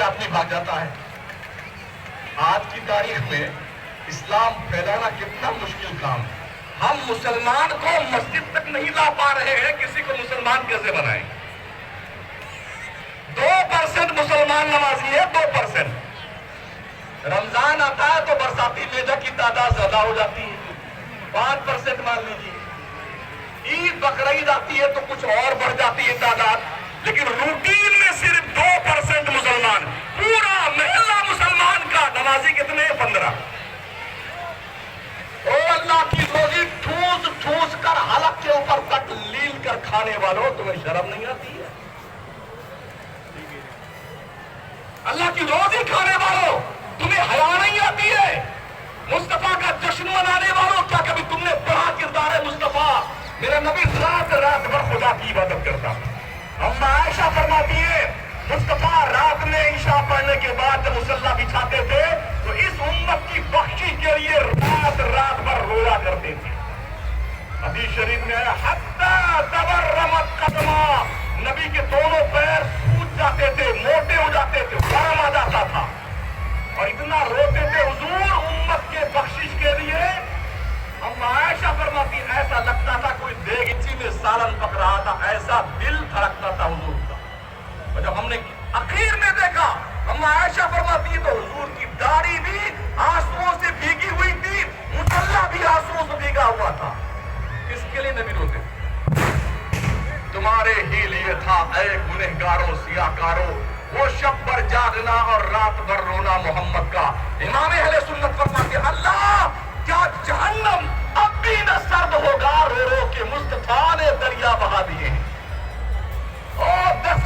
آدمی بھاگ جاتا ہے۔ آج کی تاریخ میں اسلام پھیلانا کتنا مشکل کام ہے۔ ہم مسلمان کو مسجد تک نہیں لا پا رہے ہیں، کسی کو مسلمان کیسے بنائیں؟ 2% مسلمان نمازی ہے، 2%۔ رمضان آتا ہے تو برساتی میڈیا کی تعداد زیادہ ہو جاتی ہے، 5% مان لیجیے۔ عید بقرعید آتی ہے تو کچھ اور بڑھ جاتی ہے تعداد، لیکن روٹین میں صرف 2% مسلمان۔ پورا محلہ مسلمان کا نمازی کتنے؟ 15۔ او اللہ کی روزی ٹھوس ٹھوس کر حلق کے اوپر تک لیل کر کھانے والوں، تمہیں شرم نہیں آتی ہے؟ اللہ کی روزی کھانے والوں، تمہیں حیا نہیں آتی ہے؟ مصطفیٰ کا جشن منانے والوں، کیا کبھی تم نے پڑھا کردار مصطفیٰ؟ میرا نبی رات رات بھر خدا کی عبادت کرتا تھا۔ اما عائشہ فرماتی ہے مصطفیٰ رات میں عشاء پڑھنے کے بعد جب مصلی بچھاتے تھے تو اس امت کی بخشی کے لیے رات رات بھر رویا کرتے تھے۔ حدیث شریف میں ہے حتی تورمت قدما، نبی کے دونوں پیر سوج جاتے تھے، موٹے ہو جاتے تھے، ورم آ جاتا تھا، اور اتنا روتے تھے حضور امت کے بخشش کے لیے۔ اما عائشہ فرماتی ایسا لگتا تھا کوئی دیگچی میں سالن پک رہا تھا، ایسا دل دھڑکتا تھا حضور کا۔ اور جب ہم نے اخیر میں دیکھا، اما عائشہ فرماتی ہے تو حضور کی داڑھی بھی آنسوؤں سے بھیگی ہوئی تھی، مصلی بھی آنسوؤں سے بھیگا ہوا تھا۔ کس کے لیے نبی روتے؟ تمہارے ہی لیے تھا اے گنہگاروں سیاہکاروں، وہ شب بھر جاگنا اور رات بھر رونا محمد کا۔ امام اہل سنت فرماتے اللہ کیا جہنم اب بھی نہ سرد ہوگا رو رو کے مصطفیٰ نے دریا بہا دیے ہیں۔ اور 10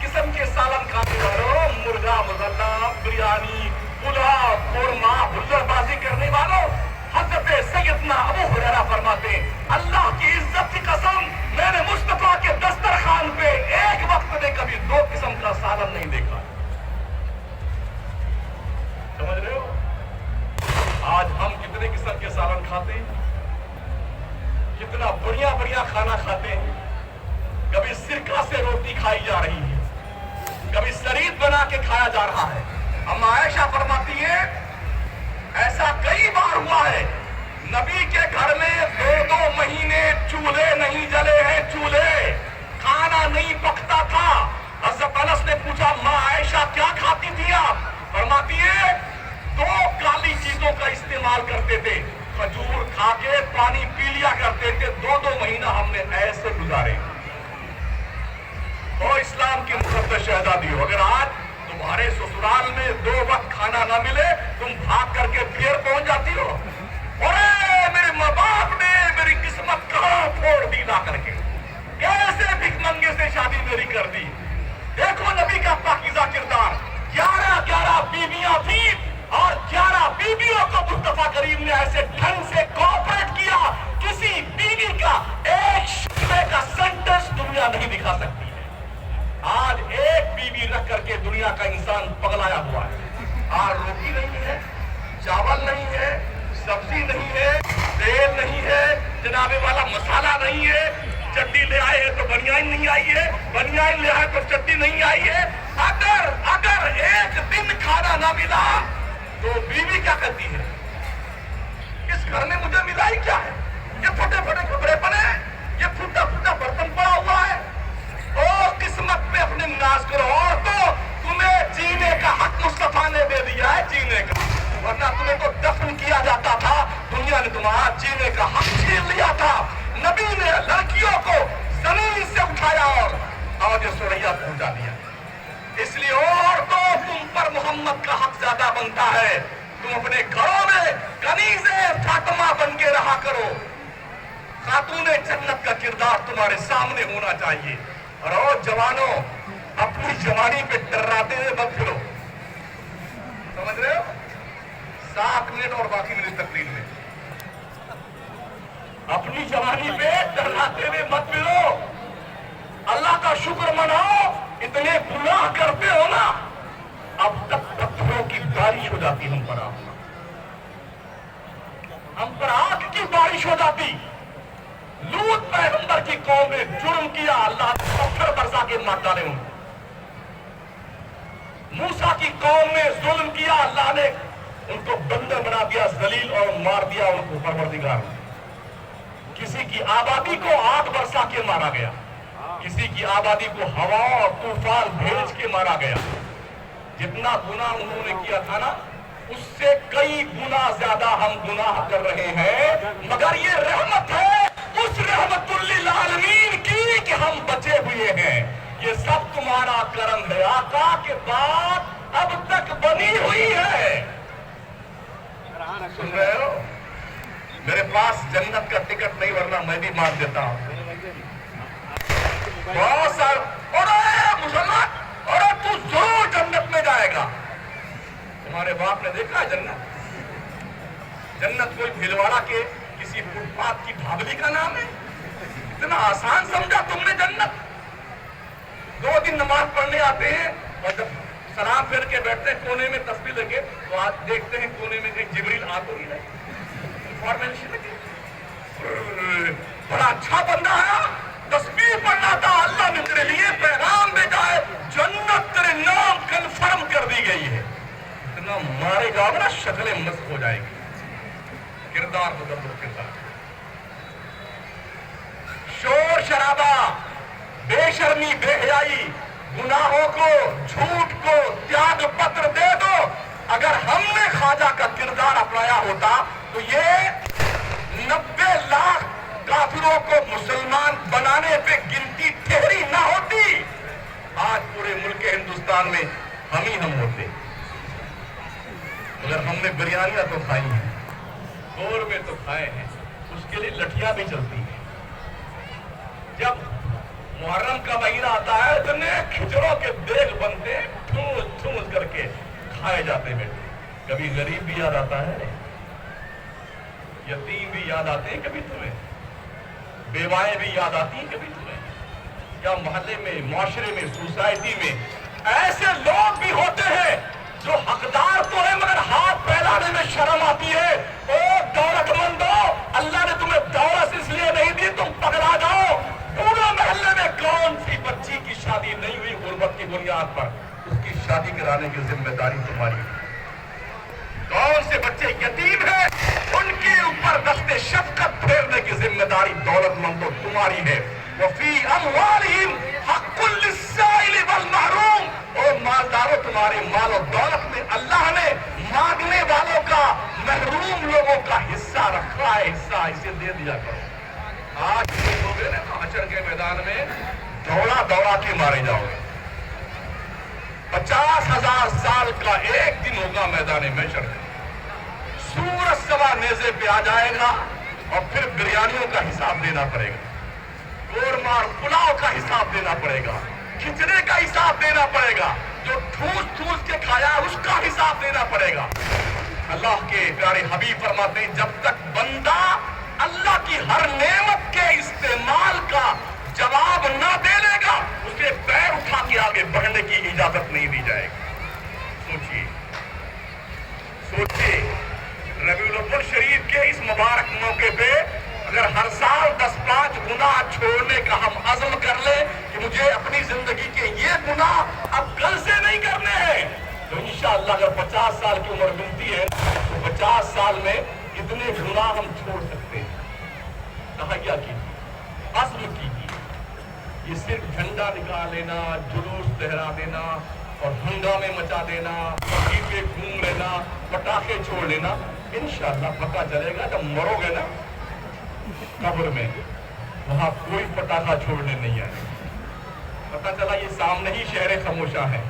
قسم کے سالن کھانے والوں، مرغا مزلہ، بریانی، پلاؤ، قورمہ، بھلر بازی کرنے والوں، حضرت سیدنا ابو ہریرہ فرماتے ہیں اللہ کی عزت کی قسم میں نے مصطفیٰ کے دسترخوان پہ ایک وقت میں کبھی 2 قسم کا سالن نہیں دیکھا۔ سمجھ رہے ہو آج ہم کتنے قسم کے سالن کھاتے ہیں، کتنا بڑھیا بڑھیا کھانا کھاتے ہیں۔ کبھی سرکہ سے روٹی کھائی جا رہی ہے، کبھی سرید بنا کے کھایا جا رہا ہے۔ اما عائشہ فرماتی ہے ایسا کئی بار ہوا ہے نبی کے گھر میں 2 مہینے چولہے نہیں جلے ہیں، چولہے، کھانا نہیں پکتا تھا۔ حضرت انس نے پوچھا ماں عائشہ کیا کھاتی تھی آپ؟ فرماتی ہے 2 کالی چیزوں کا استعمال کرتے تھے، کھجور کھا کے پانی پی لیا کرتے تھے، 2 مہینہ ہم نے ایسے گزارے۔ تو اسلام کی مقدس شہزادی ہو، اگر آج تمہارے سسرال میں 2 وقت کھانا نہ ملے تم بھاگ کر کے پھر پہنچ جاتی ہو، ارے میرے ماں باپ نے میری قسمت کہاں پھوڑ دی لا کر کے، کیسے بھک منگے سے شادی میری کر دی۔ دیکھو نبی کا پاکیزہ کردار، 11 بیویاں تھیں اور 11 بیویوں کو مصطفیٰ کریم نے ایسے ڈھنگ سے کوآپریٹ کیا، کسی بیوی کا ایک شعبے کا سینٹنس دنیا نہیں دکھا سکتی ہے۔ آج ایک بیوی رکھ کر کے دنیا کا انسان پگلایا ہوا ہے۔ آج روٹی نہیں ہے، چاول نہیں ہے، سبزی نہیں ہے، تیل نہیں ہے، جناب والا مسالہ نہیں ہے، چٹنی لے آئے ہیں تو بنیان نہیں آئی ہے، بنیان لے آئے تو چٹنی نہیں آئی ہے۔ اگر ایک دن کھانا نہ ملا تو بیوی کیا کرتی ہے؟ اس گھر میں مجھے ملا ہی کیا ہے؟ یہ پھٹے پھٹے کپڑے پڑے ہیں، یہ پھوٹا پھوٹا برتن پڑا ہوا ہے۔ اور قسمت پہ اپنے ناز کرو، اور تو تمہیں جینے کا حق مصطفیٰ نے دے دیا ہے، جینے کا، ورنہ تمہیں تو دفن کیا جاتا تھا، دنیا نے تمہارا جینے کا حق چھین لیا تھا۔ نبی نے لڑکیوں کو زمین سے اٹھایا اور آج سوریا پہنچا دیا۔ اس لیے عورتوں تم پر محمد کا حق زیادہ بنتا ہے، تم اپنے گھروں میں کنیز فاطمہ بن کے رہا کرو۔ خاتون جنت کا کردار تمہارے سامنے ہونا چاہیے۔ اور جوانوں اپنی جوانی پہ ڈراتے ہوئے مت پھرو، سمجھ رہے ہو؟ 7 منٹ اور باقی میری تقریر میں، اپنی جوانی پہ ڈراتے ہوئے مت پھرو، اللہ کا شکر مناؤ، اتنے گناہ کرتے ہو نا، اب تک پتھروں کی بارش ہو جاتی ہم پر آگ کی بارش ہو جاتی۔ لوط پیغمبر کی قوم نے جرم کیا، اللہ نے پتھر برسا کے مار ڈالے ان کو۔ موسیٰ کی قوم نے ظلم کیا، اللہ نے ان کو بندر بنا دیا، ذلیل، اور مار دیا ان کو پروردگار نے۔ کسی کی آبادی کو آگ برسا کے مارا گیا، کسی کی آبادی کو ہوا اور طوفان بھیج کے مارا گیا۔ جتنا گناہ انہوں نے کیا تھا نا، اس سے کئی گنا زیادہ ہم گناہ کر رہے ہیں، مگر یہ رحمت ہے اس رحمت للعالمین کی کہ ہم بچے ہوئے ہیں۔ یہ سب تمہارا کرم ہے، آقا کے بعد اب تک بنی ہوئی ہے۔ سن رہے ہو؟ میرے پاس جنت کا ٹکٹ نہیں، ورنہ میں بھی مان دیتا ہوں۔ بہت سارے اور مسلمان، اور تو ضرور جنت میں جائے گا۔ تمہارے باپ نے دیکھا ہے جنت؟ جنت کوئی بھیلواڑا کے کسی فٹ پاتھ کی ڈھابلی کا نام ہے؟ اتنا آسان سمجھا تم نے جنت؟ 2 دن نماز پڑھنے آتے ہیں اور جب سلام پھیر کے بیٹھتے ہیں کونے میں تسبیح لے کے، تو آج دیکھتے ہیں کونے میں کہیں جبریل آ تو نہیں رہے، انفارمیشن لگی، بڑا اچھا بندہ ہے، تسبیح پڑھنا تھا، اللہ نے تیرے لیے پیغام بھیجا ہے، جنت تیرے نام کنفرم کر دی گئی ہے۔ اتنا مارے گا نا شکلیں مست ہو جائے گی، کردار بدل دو کردار۔ شور شرابہ، بے شرمی، بے حیائی، گناہوں کو، جھوٹ کو تیاگ پتر دے دو۔ اگر ہم نے خواجہ کا کردار اپنایا ہوتا تو یہ 90 لاکھ کافروں کو مسلمان بنانے پہ گنتی ٹھہری نہ ہوتی۔ آج پورے ملک ہندوستان میں ہم ہوتے، اگر ہم نے بریانیاں تو کھائی ہیں، گورمے تو کھائے ہیں، اس کے لیے لٹھیاں بھی چلتی ہیں۔ جب محرم کا مہینہ آتا ہے، اتنے کھچڑوں کے دیگ بنتے، ٹھوس ٹھوس کر کے کھائے جاتے بیٹے۔ کبھی غریب بھی یاد آتا ہے، یتیم بھی یاد آتے ہیں کبھی تمہیں، بیوائیں بھی یاد آتی ہیں کبھی تمہیں؟ یا محلے میں، معاشرے میں، سوسائٹی میں ایسے لوگ بھی ہوتے ہیں جو حقدار تو ہے مگر ہاتھ پھیلانے میں شرم آتی ہے۔ او دولت مندو، اللہ نے تمہیں دولت اس لیے نہیں دی تم پکڑا جاؤ۔ پورے محلے میں کون سی بچی کی شادی نہیں ہوئی غربت کی بنیاد پر، اس کی شادی کرانے کی ذمہ داری تمہاری ہے۔ کون سے بچے یتیم ہیں، ان کے اوپر دست شفقت پھیرنے کی ذمہ داری دولت مندوں تمہاری ہے۔ وفی اموالہم حق للسائل والمحروم، اور مالداروں تمہارے مال و دولت میں اللہ نے مانگنے والوں کا، محروم لوگوں کا حصہ رکھا ہے، حصہ اسے دے دیا کرو۔ آج تم ہوگے نا حشر کے میدان میں دوڑا دوڑا کے مارے جاؤ گے۔ 50,000 سال کا ایک دن ہوگا میدان محشر میں، سورج سوا نیزے پہ آ جائے گا اور پھر بریانیوں کا حساب دینا پڑے گا، قورمہ اور پلاؤ کا حساب دینا پڑے گا، کھچڑے کا حساب دینا پڑے گا، جو ٹھوس ٹھوس کے کھایا اس کا حساب دینا پڑے گا۔ اللہ کے پیارے حبیب فرماتے ہیں جب تک بندہ اللہ کی ہر نعمت کے استعمال کا جواب نہ دے لے گا، اسے پیر اٹھا کے آگے بڑھنے کی اجازت نہیں دی جائے گی۔ سوچیے سوچیے، ربیع الاول شریف کے اس مبارک موقع پہ اگر ہر سال 10-5 گناہ چھوڑنے کا ہم عزم کر لیں کہ مجھے اپنی زندگی کے یہ گناہ اب کل سے نہیں کرنے ہیں، تو انشاءاللہ اگر 50 سال کی عمر ملتی ہے تو 50 سال میں اتنے گناہ ہم چھوڑ سکتے ہیں۔ تہیہ کیجیے، عزم کیجیے۔ یہ صرف جھنڈا نکال لینا، جلوس لہرا دینا اور ہنگامے مچا دینا، پٹی پہ گھوم لینا، پٹاخے چھوڑ لینا، انشاءاللہ پتہ چلے گا جب مرو گے نا قبر میں، وہاں کوئی پٹاخہ چھوڑنے نہیں آئے۔ پتہ چلا یہ سامنے ہی شہر خاموشہ ہے،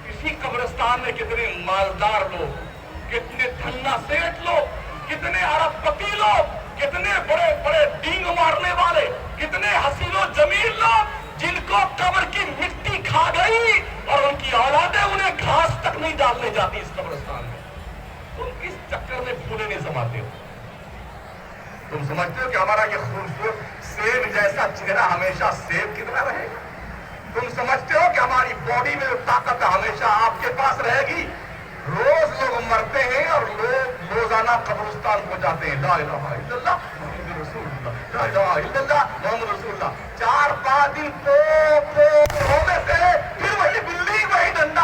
اسی قبرستان میں کتنے مالدار لوگ، کتنے دھنا سیٹ لوگ، کتنے ارب پتی لوگ، کتنے بڑے بڑے ڈینگ مارنے والے، کتنے حسین و جمیل لوگ جن کو قبر کی مٹی کھا گئی اور ان کی اولادیں انہیں گھاس تک نہیں ڈالنے جاتی اس قبرستان میں۔ تم کس چکر میں پھولے نہیں سماتے ہو؟ تم سمجھتے ہو کہ ہمارا یہ خوبصورت سیب جیسا چہرہ ہمیشہ سیب کی طرح رہے گا؟ تم سمجھتے ہو کہ ہماری باڈی میں جو طاقت ہمیشہ آپ کے پاس رہے گی؟ روز لوگ مرتے ہیں اور لوگ روزانہ قبرستان کو جاتے ہیں، لا الہ الا اللہ محمد رسول اللہ، لا الہ الا اللہ محمد رسول اللہ، 4-5 دن ہونے سے پھر وہی بلی وہی ڈنڈا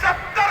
70